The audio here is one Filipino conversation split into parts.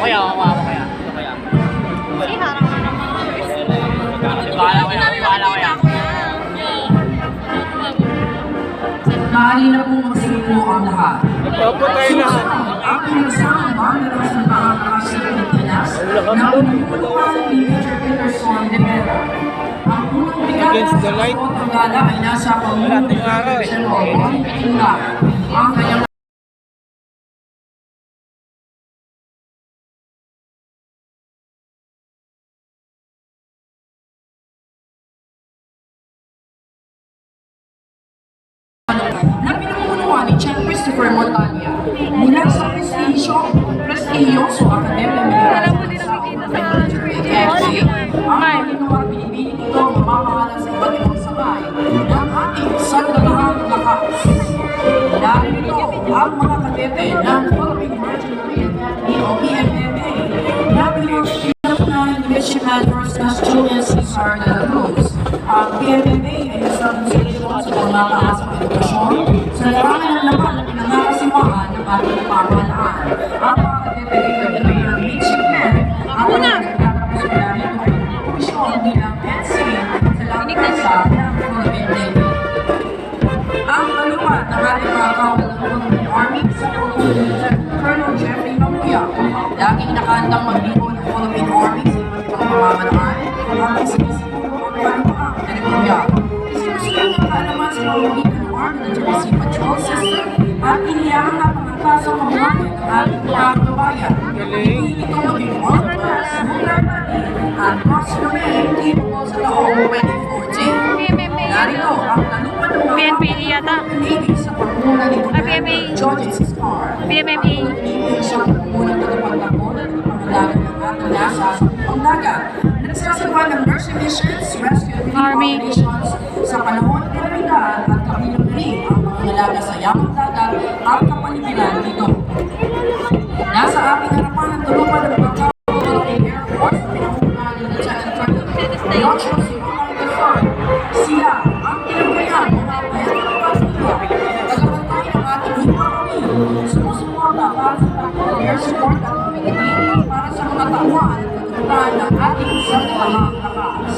kaya, mama kaya. Ito kaya. Si harang na naman. Wala kaya. Maaari na pong magsimulo ang lahat. Opo tayo lahat. Ang pinagsamang bandaras ng Pangangkas sa Pilipinas na pinagputuan ni Major Peterson de Vera. Ang unang brigada Against the sa light. Kotong Gala ay nasa Pangulong General Bonnie Pinula. Ang kanyang na pinangunuan ni Chief Christopher Montaña mula sa prestiyoso Akademya Militar sa ang ginawa pinipili nito mamamahala sa iba't ibang sakay ng ating sandalahang lakas. Narito ang mga kadete ng Philippine Merchant Marine Academy o PMMA na pinag-pinapanahin ni Midshipman First Class Julian Cesar de la Cruz. Ang PMMA ay isang institusyon sa pangmataas ng edukasyon sa larangan ng laman na pinangakasiwahan ng ating pamahalaan. Ang mga kadete ay pagdating ng midshipman at ang nagtatapos na rito ay komisyon bilang NC sa langkasa ng Philippine Navy. Ang malupat ng ating mga kawal ng Philippine Army sa Colonel Jeffrey Mamuya, laging nakahandang magbiro ng Philippine Army sa iba't ibang pamamalaan habang sinisiguro ang kalupaang teritorya. Isinusunod ang kaalaman sa pamamagitan ng Army Literacy Patrol System at iniyahang napangangkasang mabuhay ng ating mga kababayan. Hindi ito maging world-class, multi-army at cross-domain capable sa taong 2014. Narito ang nalupan ng mga PNPA yata. Navy sa pangunguna ni Commander George Siscar. PMMA. Navy siyang pangunguna ng pagtakbo ng pangalaga ng ating nasa sa pangdagat. Nagsasagawa ng mercy missions, rescue and relief Army. operations sa panahon ng kalamidad at kabilang rin ang pangalaga sa yamang dagat at kapaligiran dito. Nasa ating harapan ang tulupan ng pagkakaroon ng Air Force na pinangungunahan ni Lieutenant Colonel Joshua Simon III. Sila ang tinagayan ng mga bayan ng Pagkakita. Tagapantay ng ating economy. Sumusuporta para sa pagkakaroon air support at community para sa mga tauhan at katutunan ng ating sandalahang lakas.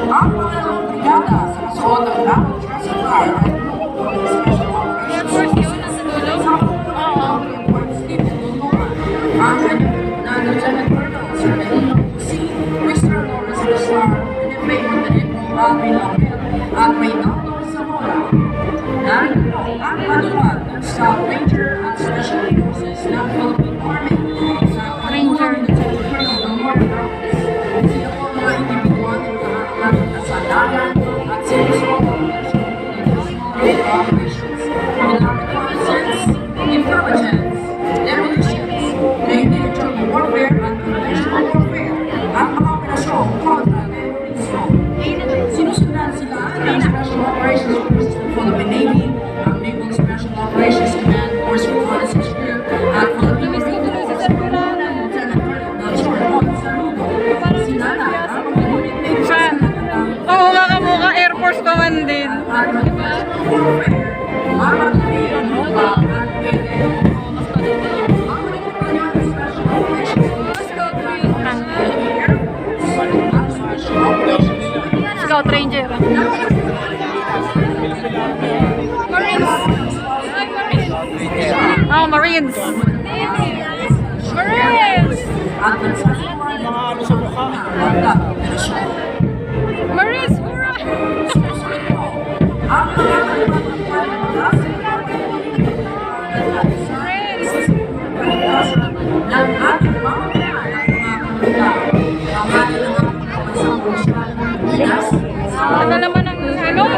Ang pangalawang brigada sa kasuot ng Battle Dress Attire ay bumubuo ng Special Operations Forces sa pagkakaroon ng Port Stephen Luluman. Ang kanyang na Lieutenant Colonel Sir Benito Pusi, Mr. Lawrence Lasar, and May Montenegro Alvin Lopez at Reynaldo Zamora. Narito ang manual ng Staff Ranger at Special Forces ng Philippine Army sa Ranger Lieutenant Colonel Delmore Ramos. Sila po mga individual na nakakalaman ng kasanayan at sinusunod ng National Operations, military reconnaissance, intelligence, demolitions, military warfare at conventional warfare, ang mga operasyong kontra terrorismo. Sinusundan sila ng Special Operations Forces ng Philippine Navy, ang Naval Special Operations Command Force Reconnaissance Group, at Philippine Navy Force ng Lieutenant Colonel Melchor Saludo. Sila na ang mga unit Fan. Oo nga kamukha Air Force Command din. at conventional warfare, mga kaibigan mo ba at pwede. Ang nagpapalit ng Special Operations Forces ng Air Force at Special Operations Scout Ranger. Oh, Marines. Marines! at nagsasagawa ng mga Ano sa mukha? hanggang operasyon. Marines! Hurrah! Susunod po, ang mga kalimutan ng mga ng ating mamamayan at mga komunidad. Ang ating mga pagkapansang nasyonal ng Pilipinas sa Ano naman ang Scout?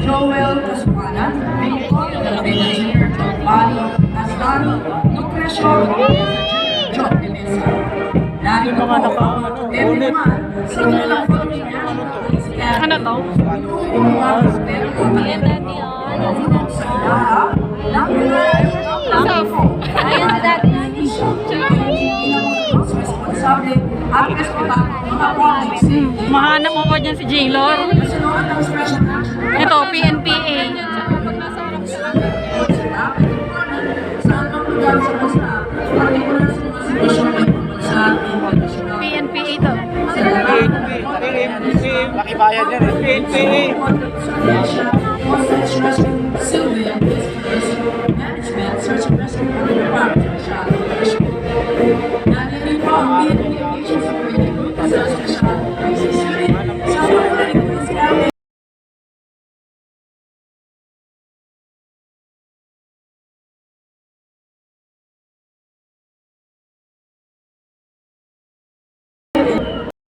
Joel Casuanan, Victor Galvin Engineer John Bali, Aslani, Nutrition John Denesa. Narito po ang mga naman sa kanilang Philippine National Police Academy. Ano to? Yung mga kapatid o talento sa ilaha ng mga Ayun si Daddy. responsable at respetado ng mga public safety. Mahanap mo pa dyan si J-Lor. Kasunod ng special action. Ito, PNPA. Pag nasa harap sila, Laki bayan yan eh. Sylvia